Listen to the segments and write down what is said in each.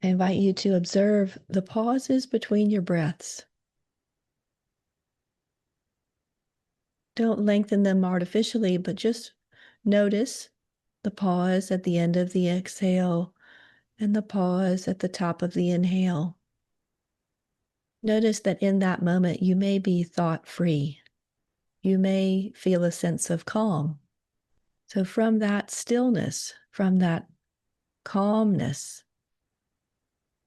I invite you to observe the pauses between your breaths. Don't lengthen them artificially, but just notice the pause at the end of the exhale and the pause at the top of the inhale. Notice that in that moment you may be thought-free. You may feel a sense of calm. So from that stillness, from that calmness,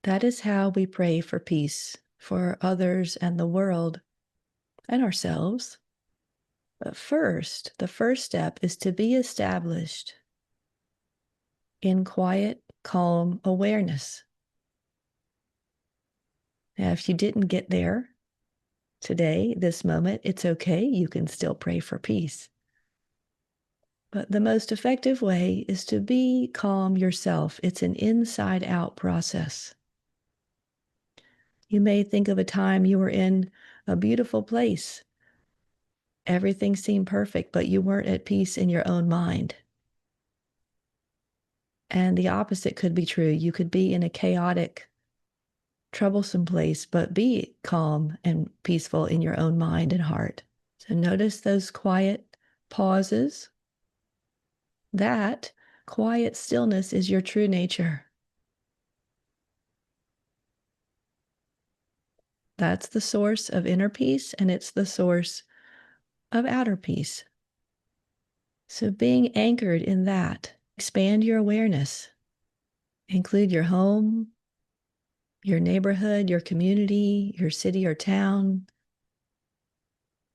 that is how we pray for peace for others and the world and ourselves. But first, the first step is to be established in quiet, calm awareness. Now, if you didn't get there today, this moment, it's okay. You can still pray for peace. But the most effective way is to be calm yourself. It's an inside-out process. You may think of a time you were in a beautiful place. Everything seemed perfect, but you weren't at peace in your own mind. And the opposite could be true. You could be in a chaotic, troublesome place, but be calm and peaceful in your own mind and heart. So notice those quiet pauses. That quiet stillness is your true nature. That's the source of inner peace, and it's the source of outer peace. So being anchored in that, expand your awareness. Include your home, your neighborhood, your community, your city or town,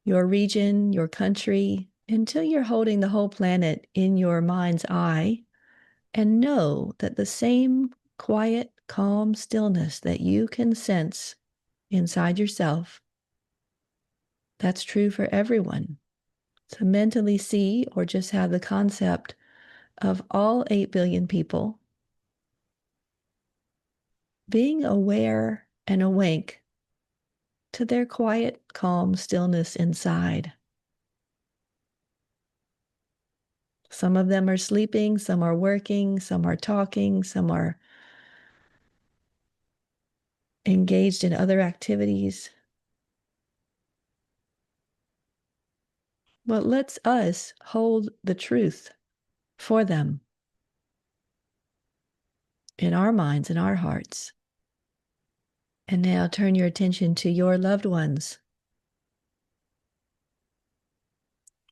your region, your country, until you're holding the whole planet in your mind's eye, and know that the same quiet, calm stillness that you can sense inside yourself, that's true for everyone. So mentally see or just have the concept of all 8 billion people being aware and awake to their quiet, calm stillness inside. Some of them are sleeping, some are working, some are talking, some are engaged in other activities. But let's us hold the truth for them in our minds and our hearts. And now turn your attention to your loved ones,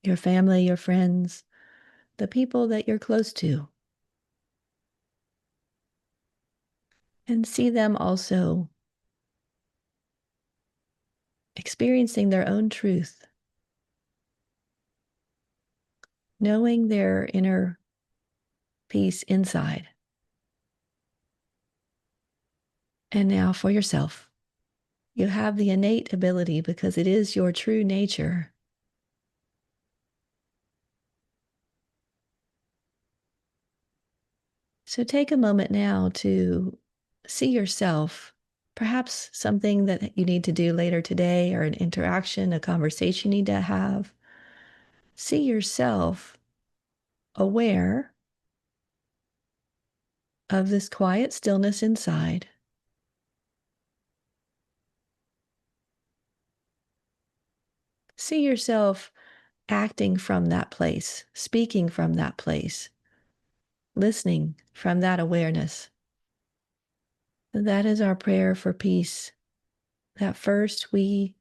your family, your friends, the people that you're close to. And see them also experiencing their own truth, knowing their inner peace inside. And now for yourself. You have the innate ability, because it is your true nature, so take a moment now to see yourself, perhaps something that you need to do later today, or an interaction, a conversation you need to have. See yourself aware of this quiet stillness inside. See yourself acting from that place, speaking from that place, listening from that awareness. That is our prayer for peace, that first we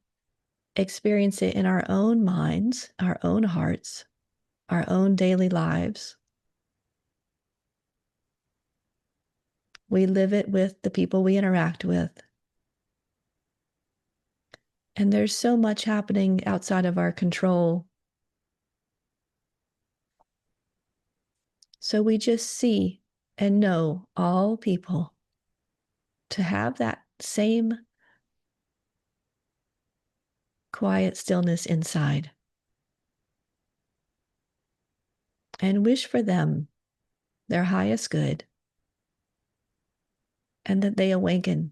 experience it in our own minds, our own hearts, our own daily lives. We live it with the people we interact with. And there's so much happening outside of our control. So we just see and know all people to have that same quiet stillness inside. And wish for them their highest good, and that they awaken